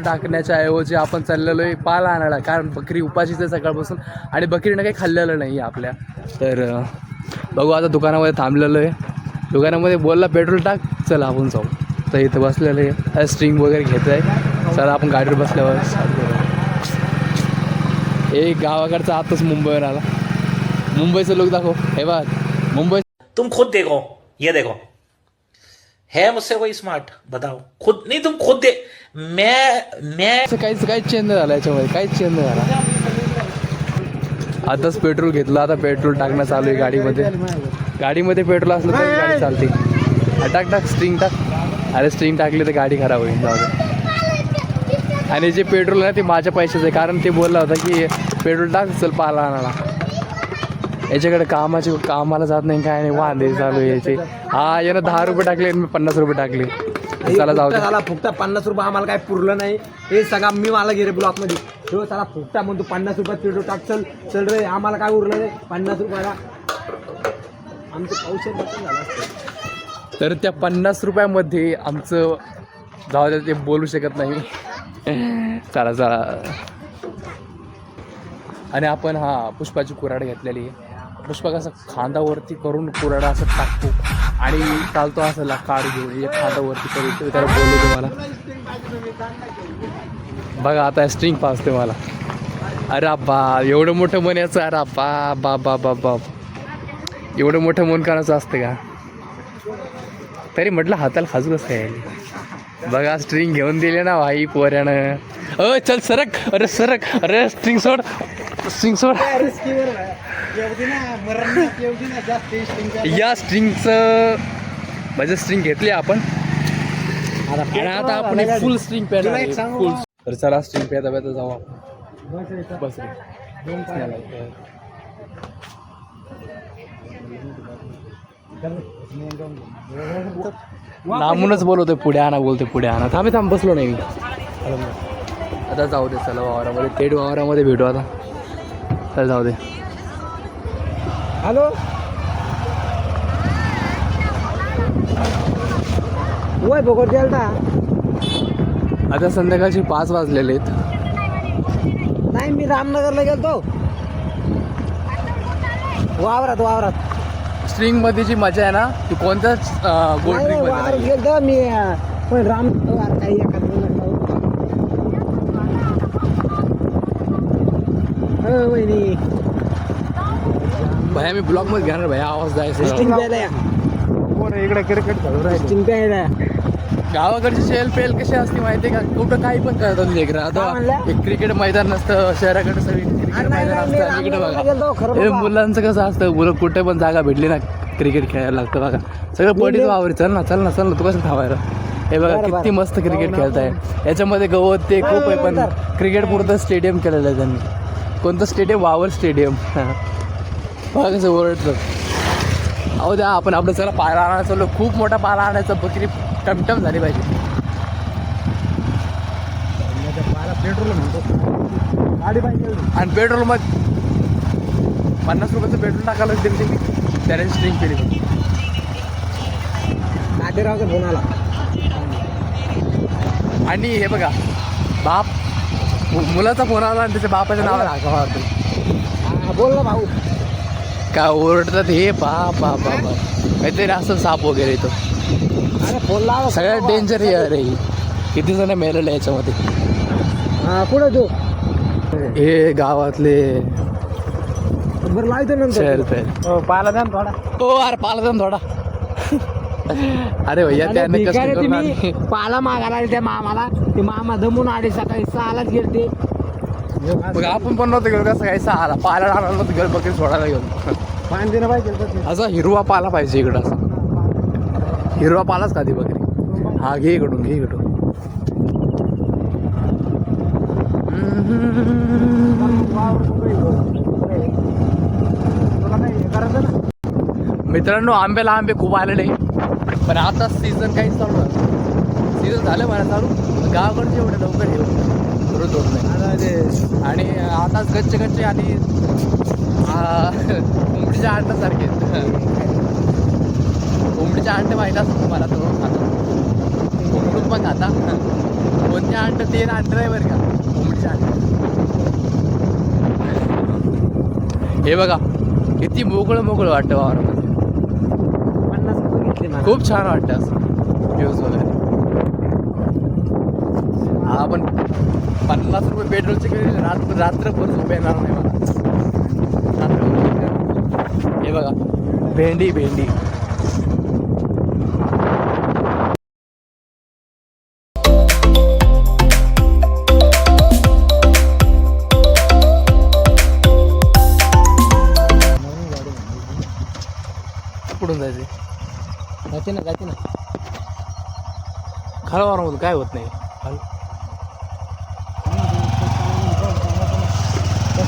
टाकण्याच्या ऐवजी आपण चाललेलो आहे पाला आणायला, कारण बकरी उपाशीच आहे सकाळपासून आणि बकरीनं काही खाल्लेलं नाही आपल्या. तर बघू आता दुकानामध्ये थांबलेलो आहे. दुकानामध्ये बोलला पेट्रोल टाक, चला आपण जाऊ. तर इथं बसलेलं आहे, स्ट्रिंग वगैरे घेत आहे. चला आपण गाडीवर बसल्यावर एक गावाकडचा आताच मुंबईवर आला. मुंबईचं लोक दाखव. हे बघ मुंबई. तुम खुद देखो, ये देखो है मुझसे कोई स्मार्ट, बताओ खुद. नहीं तुम खुद दे. मैं काहीच चेंज नाही झाला याच्यामध्ये, काहीच चेंज नाही झाला. आताच पेट्रोल घेतलं, आता पेट्रोल टाकणं चालू आहे गाडीमध्ये. गाडीमध्ये पेट्रोल असलं तरी गाडी चालते. टाक स्ट्रिंग टाक. अरे स्ट्रिंग टाकली तर गाडी खराब होईल. जाऊ दे. आणि जे पेट्रोल आहे ते माझ्या पैशाचं आहे, कारण ते बोलला होता की पेट्रोल टाक चल पाला आणायला. याच्याकडे कामाला जात नाही, काय नाही, वांदे चालू आहे याचे. हा यानं 10 रुपये टाकले, मी 50 रुपये टाकले. चला जाऊ दे. त्याला फुकटा 50 रुपये आम्हाला काय पुरलं नाही. हे सगळा मी मला गेले ब्लॉकमध्ये. तो त्याला फुकटा म्हणतो 50 रुपयात पेट्रोल टाक, चल रे. आम्हाला काय उरलं नाही 50 रुपयाला. आमचं पावसाळ झालं असतं. तर त्या 50 रुपयामध्ये आमचं जाऊ दे, ते बोलू शकत नाही. चला. आणि आपण पुष्पाची कुऱ्हाड घेतलेली आहे. पुष्पा कसं खांदावरती करून कुऱ्हाड असं टाकतो आणि चालतो असं काढ घेऊन एक खांदावरती करून. त्याला बोलू तुम्हाला बघा आता स्ट्रिंग पाजते मला. अरे बा एवढं मोठं मन याचं. अरे बा एवढं मोठं मन करायचं असतं का? तरी म्हटलं हाताला खाजू कसं काय. बघा स्ट्रिंग घेऊन दिले ना भाई पोऱ्यानं. चल सरक. अरे स्ट्रिंग सोड. या स्ट्रिंगचं म्हणजे स्ट्रिंग घेतली आपण आणि आता आपण फुल स्ट्रिंग पेटा फुल. तर चला स्ट्रिंग पेता जाऊ आपण. बस लांबूनच बोलवतोय पुढे आणा, बोलतोय पुढे आणा. थांब बसलो नाही मी. आता जाऊ दे. चला वावरामध्ये, थेट वावरामध्ये भेटू आता. तर जाऊ दे. हॅलो वय बघ द्याल. आता संध्याकाळचे 5 वाजलेले आहेत. नाही मी रामनगरला गेलतो. वावरात स्ट्रिंग मध्ये जी मजा आहे ना ती कोणत्याच गोल्ड ड्रिंक मध्ये गेलतो मी. पण राम काही वहिनी भया मी ब्लॉग मध्ये घेणार. भया आवाज द्यायचा. इकडे क्रिकेट खेळू प्यायला. गावाकडची शेल पेल कशी असते माहिती आहे का? कुठं काही पण करतात लेकरं. आता एक क्रिकेट मैदान नसतं शहराकडे, सगळी क्रिकेट मैदान असतं. इकडे बघा हे मुलांचं कसं असतं, मुलं कुठे पण जागा भेटली ना क्रिकेट खेळायला लागतं. बघा सगळं पडीत वावरी. चल ना तू कसं थांबायला. हे बघा किती मस्त क्रिकेट खेळताय. याच्यामध्ये गवत ते खूप आहे, पण क्रिकेट पुरतं स्टेडियम केलेलं आहे त्यांनी. कोणतं स्टेडियम? वावर स्टेडियम. बघा कसं ओरडतं. अहो द्या आपण आपलं चला पाला आणायला चाललो. खूप मोठा पाला आणायचा. बकरी टमटम झाली पाहिजे. पेट्रोल म्हणतो गाडी पाहिजे. आणि पेट्रोल मग 50 रुपयाचं पेट्रोल टाकायला दिली मी. त्याने स्ट्रिंग केली. नाटेरावचा फोन आला. आणि हे बघा बाप मुलाचा फोन आला आणि त्याच्या बापाच्या नावाला हाका मारतो. बोल ना भाऊ. काय ओरडतात हे बाप काहीतरी असं साप वगैरे येतो. अरे फोन लावा. सगळ्यात डेंजर आहे अरे. किती जण मेलेले याच्यामध्ये. पुढे तू हे गावातले बरं लावतो नंतर. पाला द्या थोडा. अरे पाला द्या थोडा. अरे भैया त्याने तुम्ही पाला मागायला त्या मामाला. ते मामा दमून आले सकाळी 6लाच गेलते. मग आपण पण नव्हतं गेलो कसं काय 6ला पाला आणायला नव्हतं गेलो. बकरी सोडायला गेलो. पाणी देणं पाहिजे. असा हिरवा पाला पाहिजे इकडं. असा हिरवा पालाच खाती बकरी. हा घे इकडून. मित्रांनो आंब्याला आंबे खूप आलेले, पण आता सीझन काही चालू आहे. सीझन झालं मला चालू. गावाकडचे एवढे लवकर येऊ होत नाही. आणि आताच गच्चे आणि कोंबडीच्या अंड्यासारखे. कोंबडीच्या अंडे माहीत असतं तुम्हाला, तो खातो. पण खाता. कोणत्या अंड ते अंड आहे बरं का, कोंबडीचे अंड. हे बघा किती मोकळं मोकळं वाटतं वावरामध्ये. 50 रुपये घेतले मला. खूप छान वाटतं असं व्ह्यूज वगैरे. आपण 50 रुपये पेट्रोलचे गेले रात्रभर झोप येणार नाही मला. हे बघा भेंडी भेंडी. कुठून जायचे? जाते ना खालवारामधून काय होत नाही.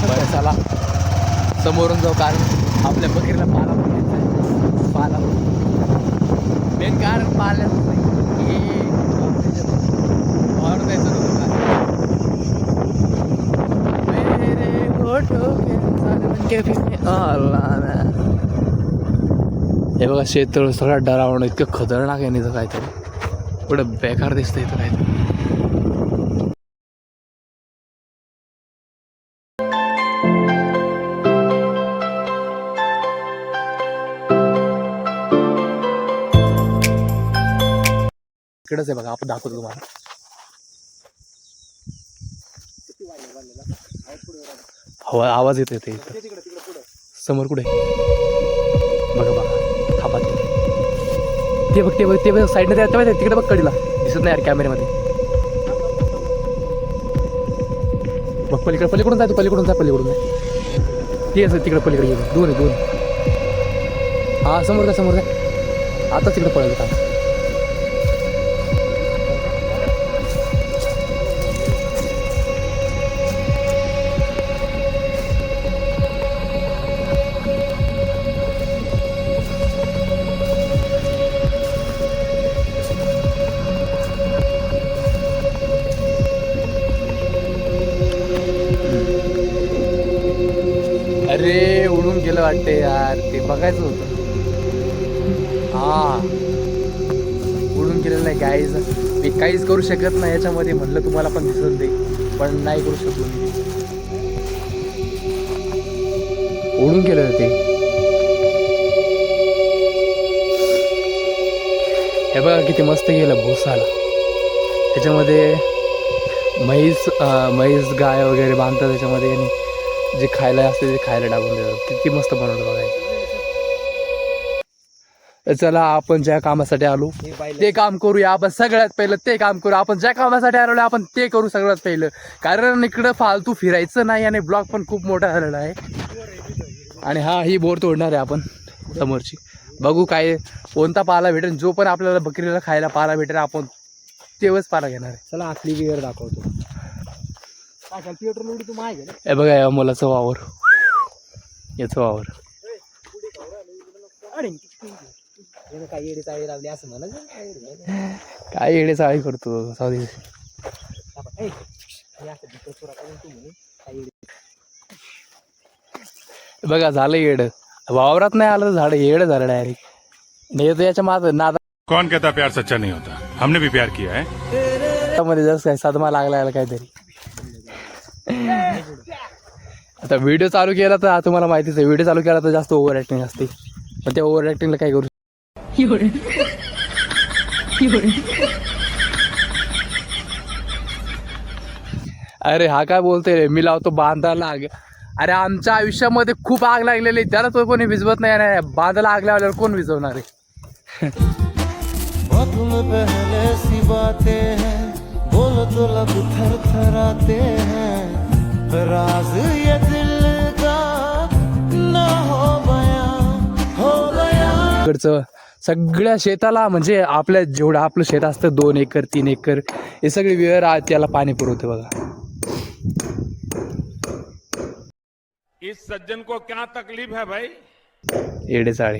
बरं चला समोरून जाऊ, कारण आपल्या बकरीला पाला पण घ्यायचा आहे. पाला मेन कारण पाल्याचं नाही की वावर जायचं नव्हतं का. मेरे होठों के साजन के फिर आलाना. हे बघा शेत सगळं डरावणं, इतकं खतरनाक आहे नाही तर काहीतरी. पुढं बेकार दिसतं इथं काहीतरी. इकडेच आहे बघा, आपण दाखवतो तुम्हाला. हवा आवाज येतो इथे इथं समोर. कुठे बघा थांबा ते बघ ते बघ साईडने त्या तिकडे बघ कडीला दिसत नाही यार कॅमेऱ्यामध्ये. बघ पलीकडून जाय, तू पलीकडून जाय ते असं तिकडे पलीकडे गेलो. दोन हा समोर जा आता तिकडे पळायचं काम. अरे उडून गेलं वाटते यार, ते बघायचं होतं. हा उडून गेलेलं नाही गाईज. मी काहीच करू शकत नाही याच्यामध्ये, म्हणलं तुम्हाला पण दिसत दे पण नाही करू शकलो मी. उडून गेलं ते. हे बघा किती मस्त गेलं भोसाला. त्याच्यामध्ये म्हैस गाय वगैरे बांधतात त्याच्यामध्ये, आणि जे खायला असते ते खायला टाकून देतात. किती मस्त बनवलं बघायचं. चला आपण ज्या कामासाठी आलो ते काम करूया. आपण सगळ्यात पहिलं ते काम करू. आपण ज्या कामासाठी आलो आपण ते करू सगळ्यात पहिलं, कारण इकडं फालतू फिरायचं नाही. आणि ब्लॉक पण खूप मोठा झालेला आहे. आणि ही बोर तोडणार आहे आपण समोरची. बघू काय कोणता पाला भेटेल, जो पण आपल्याला बकरीला खायला पाला भेटेल आपण तेव्हाच पाला घेणार आहे. चला आतली विहीर दाखवतो. हे बघा या मुलाचं वावर, याचं वावर. काय येडे चाळी लावली असं म्हणा. काय येडे चाळी करतो सावधी. बघा झालं येड. वावरात नाही आलं तर झाड येड झालं डायरेक्ट. नाही तर याच्या माग नादा. कौन कहता प्यार सच्चा नहीं होता, हमने भी प्यार किया है. मध्ये जास्त काय सदमा लागला काहीतरी. आता व्हिडिओ चालू केला तर तुम्हाला माहितीच आहे, व्हिडिओ चालू केला तर जास्त ओव्हर ऍक्टिंग असते. पण त्या ओव्हर ऍक्टिंगला काय करू. अरे हा काय बोलतोय, मी लावतो बांधायला आग. अरे आमच्या आयुष्यामध्ये खूप आग लागलेली, त्याला तो कोणी विझवत नाही. बांधायला आग लावल्यावर कोण विझवणार आहे. बोलो तो लब थरथराते हैं, राज ये दिल का ना हो गया. इकडचं सगळ्या शेताला म्हणजे आपल्या जेवढं आपलं शेत असतं 2 एकर 3 एकर हे सगळी विहीर त्याला पाणी पुरवते बघा. इस सज्जन को क्या तकलीफ है भाई. येडे चाळे.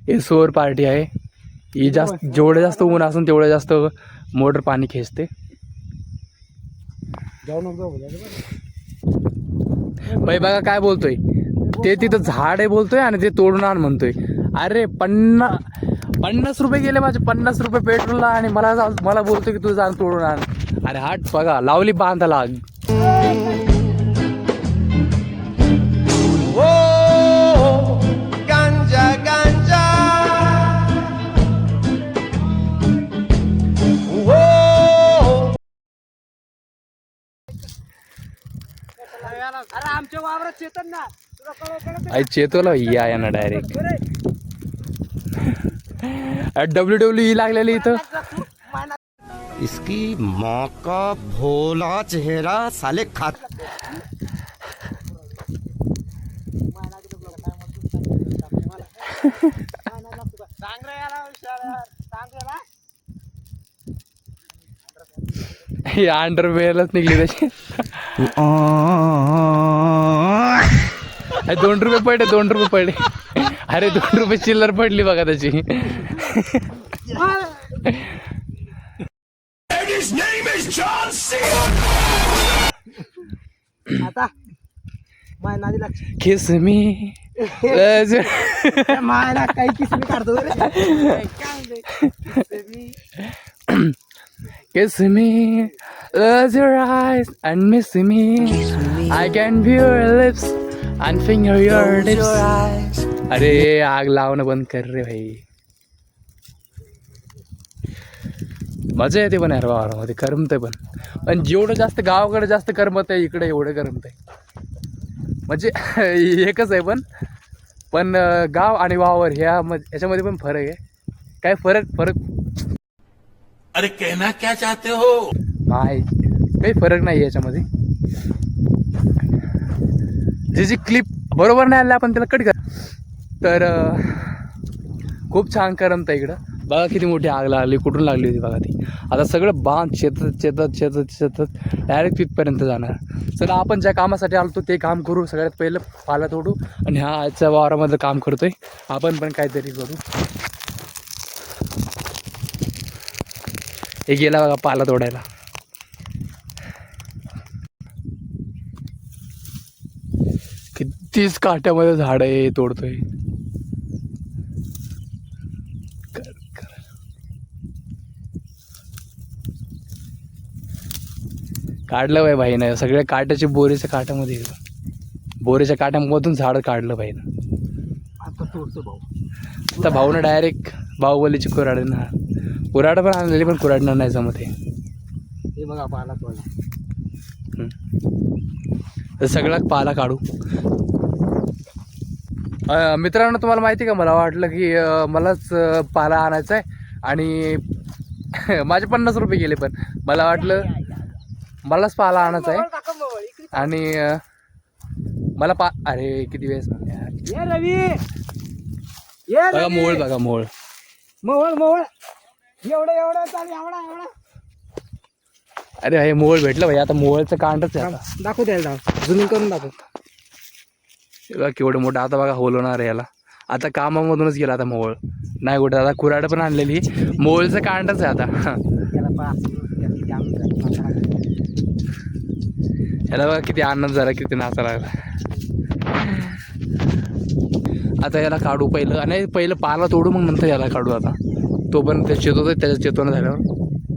हे सौर पार्टी आहे. ही जेवढं जास्त ऊन असून तेवढं जास्त मोटर पाणी खेचते. बाई बघा काय बोलतोय ते, तिथं झाड आहे बोलतोय आणि ते तोडून आण म्हणतोय. अरे 50 रुपये गेले माझे, 50 रुपये पेट्रोलला, आणि मला बोलतोय की तू जाण तोडून आण. अरे हाट बघा, लावली बांधाला. अरे आमच्या वावरात चेतन ना, आई चेतवला या ना डायरेक्ट. WWE लागलेली इथं. इसकी माँ का भोला चेहरा साले खात. अंडरवेअरच निघली त्याची. 2 रुपये पडले, 2 रुपये पडले. अरे 2 रुपये चिल्लर पडली बघा त्याची. आता माय नादी लक्ष किस मी मायला काही किसमी काढतो kiss me, close your eyes and miss me. I can view your lips and finger your lips. अरे आग लावणं बंद कर रे भाई. मजा येते पण यार वावरामध्ये, करमतंय पण जेवढं जास्त गावाकडे जास्त करमत आहे, इकडे एवढं करमतंय. म्हणजे एकच आहे पण गाव आणि वावर याच्यामध्ये पण फरक आहे. काय फरक अरे कहना क्या चाहते हो? नाही, काही फरक नाही याच्यामध्ये. जी क्लिप बरोबर नाही आली आपण त्याला कट कर. तर खूप छान करमतं इकडं. बघा किती मोठी आग लागली, कुठून लागली होती बघा ती. आता सगळं बांध शेतात डायरेक्ट तिथपर्यंत जाणार. चला आपण ज्या कामासाठी आलो ते काम करू. सगळ्यात पहिलं पाला तोडू, आणि हा आजच्या वावरामधलं काम करतोय आपण पण काहीतरी करू. हे गेला बघा पाला तोडायला. कितीच काट्यामध्ये झाड आहे, तोडतोय. काढलं बाई भाईनं सगळ्या काट्याच्या बोरीच्या काट्यामध्ये, बोरीच्या काट्यामधून झाड काढलं भाईनं. आता तोडतो भाऊ. आता भाऊनं डायरेक्ट बाहुबलीची कुऱ्हाड ना, कुऱ्हाड पण आणलेली, पण कुऱ्हाडणार नाही जमत. हे बघा पाला तोडला, सगळा पाला काढू. मित्रांनो तुम्हाला माहिती का, मला वाटलं की मलाच पाला आणायचा आहे आणि माझे 50 रुपये गेले, पण मला वाटलं मलाच पाला आणायचा आहे आणि मला अरे किती वेळेस रवी बघा मोळ, बघा मोळ मोळ एवढं चालेल. एवढा अरे हे मोळ भेटलं भाई. आता मोळचं कांडच आहे. आता दाखव त्याला, झूमिंग करून दाखव. बघा केवढं मोठं. आता बघा होल होणार आहे याला. आता कामामधूनच गेला आता मोळ नाही कुठं. आता कुऱ्हाड पण आणलेली, मोळचं कांडच आहे आता. याला बघा किती आनंद झाला, किती नाचा लागला. आता याला काढू पहिलं, आणि पहिलं पाला तोडू, मग नंतर याला काढू. आता तो पण ते चेतवतोय, त्याच्या चेतवणं झाल्यावर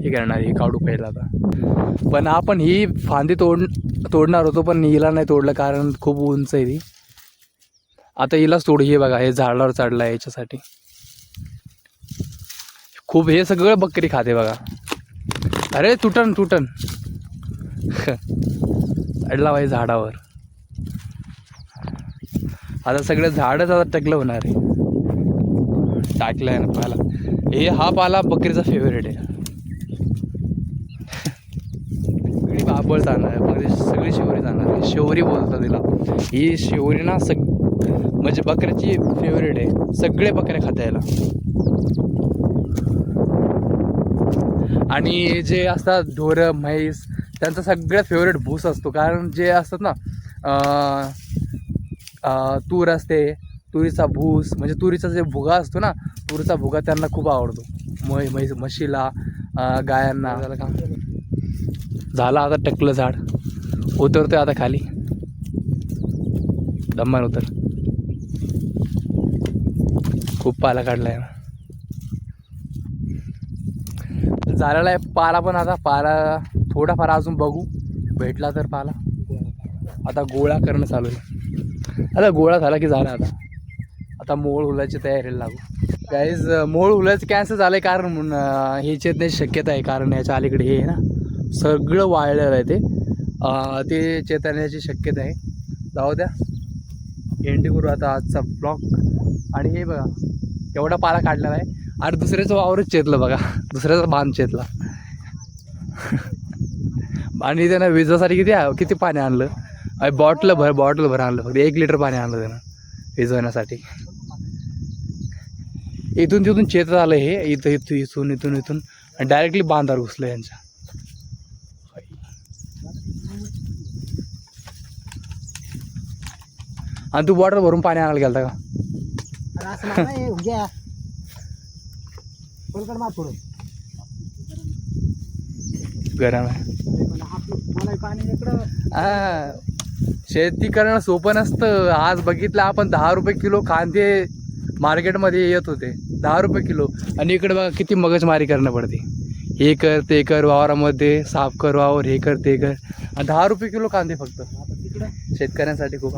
हे करणार, हे काढू पहिलं आता. पण आपण ही फांदी तोडणार होतो, पण हिला नाही तोडलं कारण खूप उंच आहे ती. आता हिलाच तोडू. हे बघा हे झाडावर चढलं आहे याच्यासाठी. खूप हे सगळं बकरी खाते बघा. अरे तुटन चढला बाई झाडावर. आता सगळं झाडच आता टकलं होणार आहे. टाकलं आहे ना पाला. हा पाला बकरीचा फेवरेट आहे. सगळी बाबळ जाणार म्हणजे सगळी शिवरी जाणार. शिवरी बोलतात तिला. ही शिवरी ना म्हणजे बकऱ्याची फेवरेट आहे. सगळे बकऱ्या खाता याला. आणि जे असतात ढोरं म्हैस, त्यांचा सगळ्यात फेवरेट भूस असतो. कारण जे असतात ना तूर असते, तुरीचा भूस म्हणजे तुरीचा जे भुगा असतो ना, तुरीचा भुगा त्यांना खूप आवडतो. म्हशीला, गायांना. झालं आता टकलं झाड. उतरतोय आता खाली, दम्मान उतर. खूप पाला काढलाय ना. झालेला आहे पाला, पण आता पाला थोडाफार अजून बघू, भेटला तर पाला. आता गोळा करणं चालू आहे. आता गोळा झाला की झाला. आता मोळ उलायची तयारीला लागू. गाईज मोळ उलायचं कॅन्सल झालं आहे, कारण हे चेतण्याची शक्यता आहे. कारण याच्या अलीकडे हे आहे ना सगळं वाळलेलं आहे, ते चेतण्याची शक्यता आहे. जाऊ द्या, एंड करू आता आजचा ब्लॉग. आणि हे बघा एवढा पाला काढलेला आहे, आणि दुसऱ्याचं वावरच चेतलं बघा, दुसऱ्याचा बांध चेतला. आणि त्यानं विजासाठी किती पाणी आणलं, बॉटल भर आणलं, फक्त 1 लिटर पाणी आणलं त्यानं विजवण्यासाठी. इथून तिथून चेतत आलं हे, इथून आणि डायरेक्टली बांधावर घुसलं यांच्या. आणि तू बॉटल भरून पाणी आणायला गेलता का? गरम आहे. हा, शेती करणं सोपं नसतं. आज बघितलं आपण 10 रुपये किलो कांदे मार्केटमध्ये येत होते, 10 रुपये किलो. आणि इकडे बघा किती मगजमारी करणं पडते. हे कर ते कर, वावरामध्ये साफ कर वावर, हे कर ते कर. 10 रुपये किलो कांदे फक्त शेतकऱ्यांसाठी खूप.